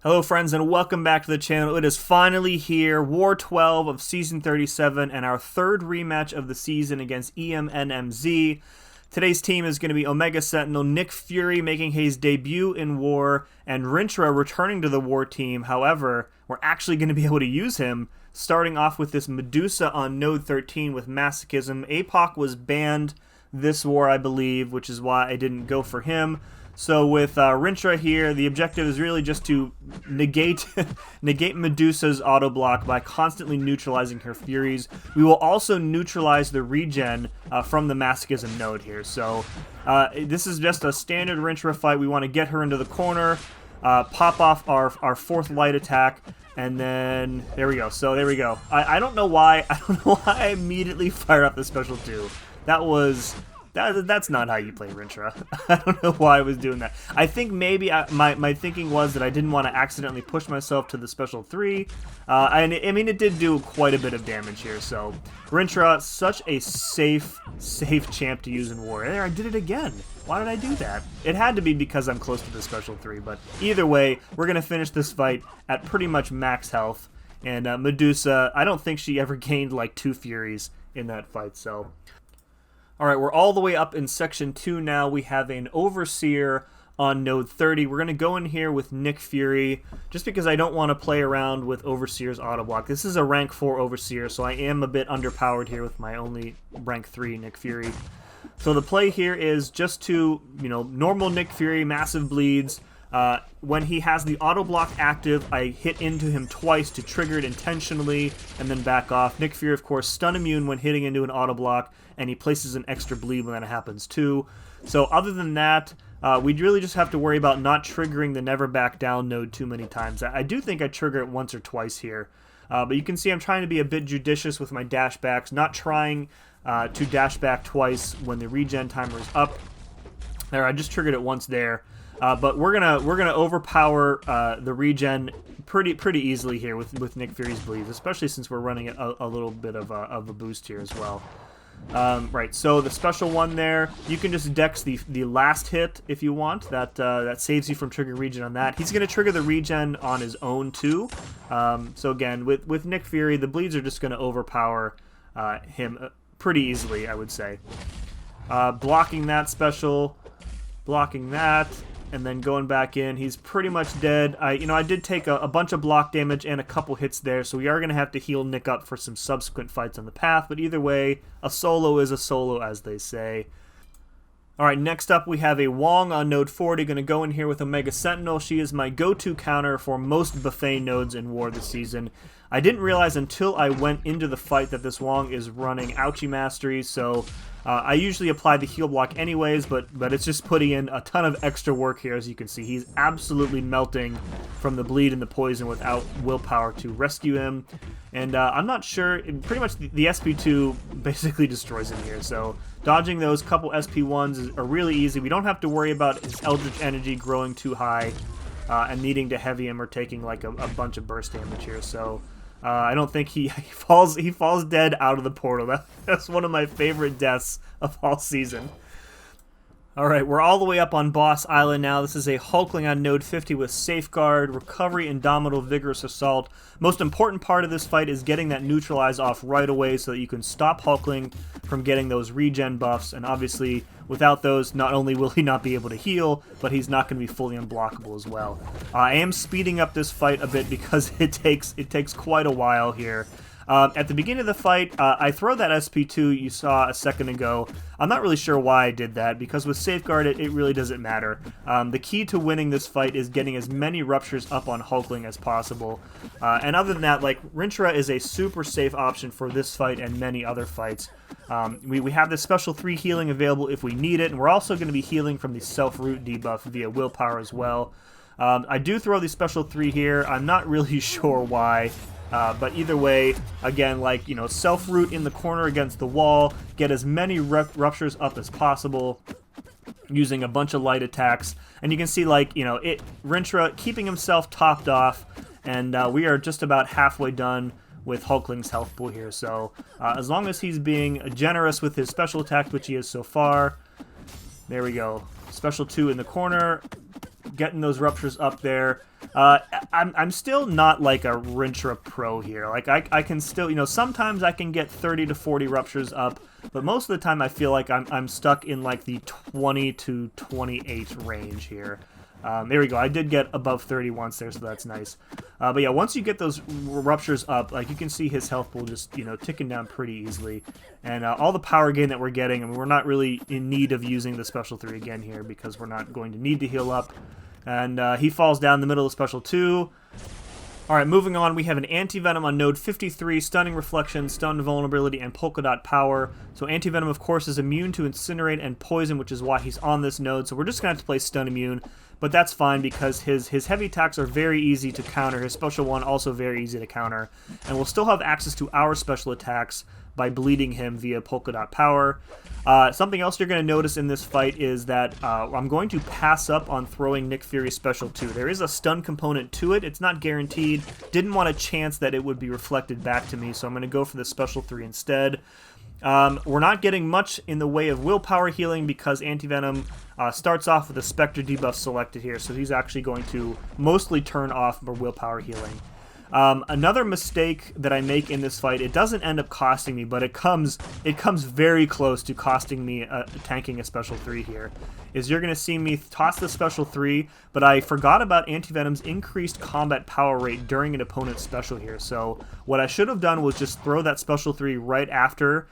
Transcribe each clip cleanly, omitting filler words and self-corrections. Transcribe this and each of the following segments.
Hello friends and welcome back to the channel. It is finally here, War 12 of Season 37 and our third rematch of the season against EMNMZ. Today's team is going to be Omega Sentinel, Nick Fury making his debut in War, and Rintrah returning to the War team. However, we're actually going to be able to use him, starting off with this Medusa on Node 13 with Masochism. APOC was banned this war, I believe, which is why I didn't go for him. So with Rintrah here, the objective is really just to negate Medusa's auto block by constantly neutralizing her Furies. We will also neutralize the regen from the Masochism node here. So this is just a standard Rintrah fight. We want to get her into the corner, pop off our fourth light attack, and then there we go. So there we go. I don't know why I immediately fired up the special 2. That's not how you play Rintrah. I don't know why I was doing that. I think maybe my thinking was that I didn't want to accidentally push myself to the special 3. And I mean, it did do quite a bit of damage here. So Rintrah, such a safe champ to use in war. There, I did it again. Why did I do that? It had to be because I'm close to the special 3. But either way, we're going to finish this fight at pretty much max health. And Medusa, I don't think she ever gained like 2 Furies in that fight. So... Alright, we're all the way up in Section 2 now. We have an Overseer on Node 30. We're going to go in here with Nick Fury, just because I don't want to play around with Overseer's auto block. This is a rank 4 Overseer, so I am a bit underpowered here with my only rank 3 Nick Fury. So the play here is just to, normal Nick Fury, massive bleeds. When he has the auto block active, I hit into him twice to trigger it intentionally and then back off. Nick Fury, of course, stun immune when hitting into an auto block, and he places an extra bleed when that happens too. So other than that, we really just have to worry about not triggering the Never Back Down node too many times. I do think I trigger it once or twice here. But you can see I'm trying to be a bit judicious with my dash backs, not trying to dash back twice when the regen timer is up. There, I just triggered it once there. But we're gonna overpower the regen pretty easily here with Nick Fury's bleeds, especially since we're running a little bit of a boost here as well. Right, so the special one there, you can just dex the last hit if you want. That saves you from triggering regen on that. He's gonna trigger the regen on his own too. So again, with Nick Fury, the bleeds are just gonna overpower him pretty easily, I would say. Blocking that special, blocking that. And then going back in, he's pretty much dead. I did take a bunch of block damage and a couple hits there, so we are going to have to heal Nick up for some subsequent fights on the path. But either way, a solo is a solo, as they say. Alright, next up we have a Wong on Node 40, going to go in here with Omega Sentinel. She is my go-to counter for most buffet nodes in War this season. I didn't realize until I went into the fight that this Wong is running Ouchie Mastery, so... I usually apply the heal block anyways, but it's just putting in a ton of extra work here, as you can see. He's absolutely melting from the bleed and the poison without willpower to rescue him. And I'm not sure, pretty much the SP2 basically destroys him here, so dodging those couple SP1s are really easy. We don't have to worry about his Eldritch Energy growing too high and needing to heavy him or taking like a bunch of burst damage here, so... I don't think he falls dead out of the portal. That's one of my favorite deaths of all season. Alright, we're all the way up on Boss Island now. This is a Hulkling on Node 50 with Safeguard, Recovery, Indomitable, Vigorous Assault. Most important part of this fight is getting that Neutralize off right away so that you can stop Hulkling from getting those regen buffs. And obviously, without those, not only will he not be able to heal, but he's not going to be fully unblockable as well. I am speeding up this fight a bit because it takes quite a while here. At the beginning of the fight, I throw that SP2 you saw a second ago. I'm not really sure why I did that, because with Safeguard, it really doesn't matter. The key to winning this fight is getting as many ruptures up on Hulkling as possible. And other than that, like, Rintrah is a super safe option for this fight and many other fights. We have this special 3 healing available if we need it, and we're also going to be healing from the self-root debuff via willpower as well. I do throw the special 3 here. I'm not really sure why. But either way, again, like, self-root in the corner against the wall, get as many ruptures up as possible using a bunch of light attacks. And you can see, like, Rintrah keeping himself topped off, and we are just about halfway done with Hulkling's health pool here. So as long as he's being generous with his special attack, which he is so far, there we go. Special 2 in the corner. getting those ruptures up there. I'm still not like a Rintrah pro here. Like I can still, sometimes I can get 30 to 40 ruptures up, but most of the time I feel like I'm stuck in like the 20 to 28 range here. There we go. I did get above 30 once there, so that's nice. But yeah, once you get those ruptures up, like you can see his health pool just, ticking down pretty easily. And all the power gain that we're getting, I mean, we're not really in need of using the Special 3 again here because we're not going to need to heal up. And he falls down the middle of Special 2. Alright, moving on, we have an Anti-Venom on node 53, Stunning Reflection, Stun Vulnerability, and Polka Dot Power. So Anti-Venom, of course, is immune to Incinerate and Poison, which is why he's on this node. So we're just going to have to play Stun Immune, but that's fine because his heavy attacks are very easy to counter. His Special 1 also very easy to counter. And we'll still have access to our special attacks by bleeding him via Polka Dot Power. Something else you're going to notice in this fight is that I'm going to pass up on throwing Nick Fury's Special 2. There is a stun component to it. It's not guaranteed. Didn't want a chance that it would be reflected back to me, so I'm going to go for the Special 3 instead. We're not getting much in the way of willpower healing because Anti-Venom starts off with a Spectre debuff selected here, so he's actually going to mostly turn off for willpower healing. Another mistake that I make in this fight, it doesn't end up costing me, but it comes very close to costing me tanking a Special 3 here, is you're going to see me toss the Special 3, but I forgot about Anti-Venom's increased combat power rate during an opponent's special here. So what I should have done was just throw that Special 3 right after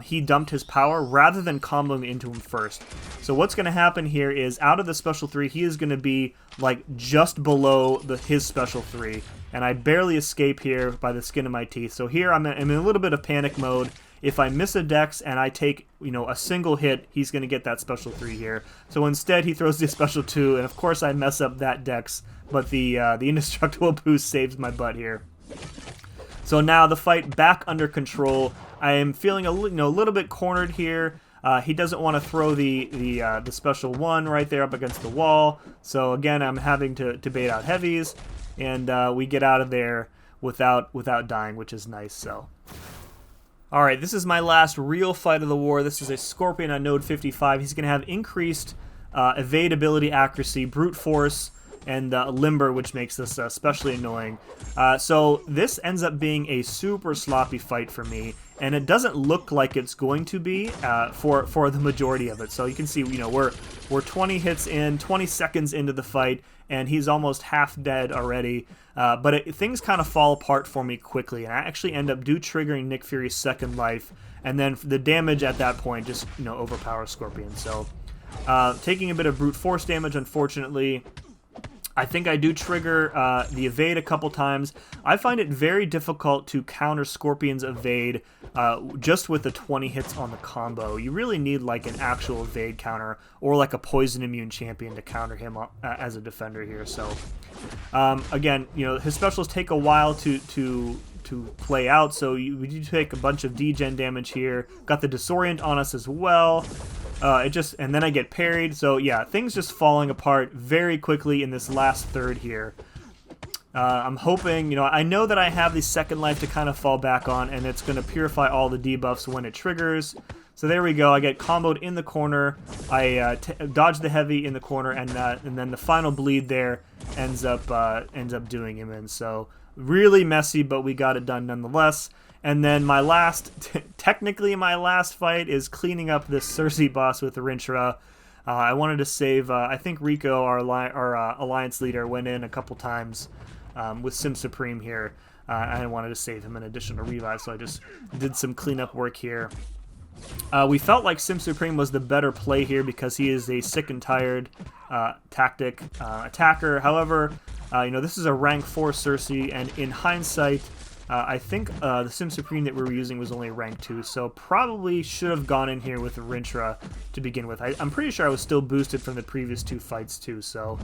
he dumped his power rather than comboing into him first. So what's going to happen here is out of the Special 3, he is going to be like just below his Special 3, and I barely escape here by the skin of my teeth. So here I'm in a little bit of panic mode. If I miss a dex and I take, a single hit, he's going to get that Special 3 here. So instead he throws the Special 2, and of course I mess up that dex, but the indestructible boost saves my butt here. So now the fight back under control. I am feeling a little bit cornered here. He doesn't want to throw the Special 1 right there up against the wall. So again, I'm having to bait out heavies, and we get out of there without dying, which is nice. So, all right, this is my last real fight of the war. This is a Scorpion on node 55. He's going to have increased evade ability, accuracy, brute force, and limber, which makes this especially annoying. So this ends up being a super sloppy fight for me, and it doesn't look like it's going to be for the majority of it. So you can see, we're 20 hits in, 20 seconds into the fight, and he's almost half dead already. But things kind of fall apart for me quickly, and I actually end up triggering Nick Fury's second life, and then the damage at that point just overpowers Scorpion. So taking a bit of brute force damage, unfortunately. I think I do trigger the evade a couple times. I find it very difficult to counter Scorpion's evade just with the 20 hits on the combo. You really need like an actual evade counter or like a poison immune champion to counter him as a defender here. So again, his specials take a while to play out, so we do take a bunch of degen damage here. Got the disorient on us as well. And then I get parried. So yeah, things just falling apart very quickly in this last third here. I'm hoping, I know that I have the second life to kind of fall back on, and it's going to purify all the debuffs when it triggers. So there we go. I get comboed in the corner. I dodge the heavy in the corner, and then the final bleed there ends up doing him in. So really messy, but we got it done nonetheless. And then technically my last fight is cleaning up this Cersei boss with the Rintrah. I wanted to save, I think Rico, our alliance leader, went in a couple times with Sim Supreme here. I wanted to save him in addition to revive, so I just did some cleanup work here. We felt like Sim Supreme was the better play here because he is a sick and tired tactic attacker. However, this is a rank 4 Cersei, and in hindsight, I think the Sim Supreme that we were using was only rank 2, so probably should have gone in here with the Rintrah to begin with. I'm pretty sure I was still boosted from the previous 2 fights too, so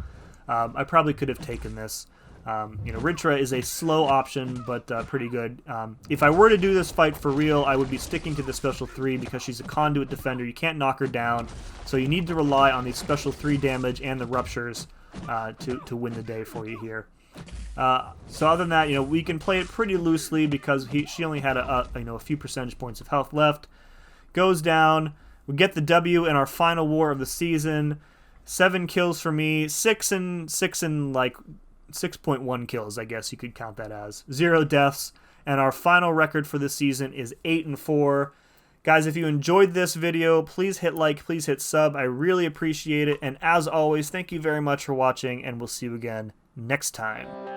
I probably could have taken this. Rintrah is a slow option, but pretty good. If I were to do this fight for real, I would be sticking to the Special 3 because she's a conduit defender. You can't knock her down, so you need to rely on the Special 3 damage and the ruptures to win the day for you here. So other than that, we can play it pretty loosely because she only had a few percentage points of health left. Goes down. We get the W in our final war of the season. 7 kills for me, 6 and like 6.1 kills, I guess you could count that as. 0 deaths, and our final record for this season is 8-4. Guys, if you enjoyed this video, please hit like, please hit sub. I really appreciate it. And as always, thank you very much for watching, and we'll see you again next time.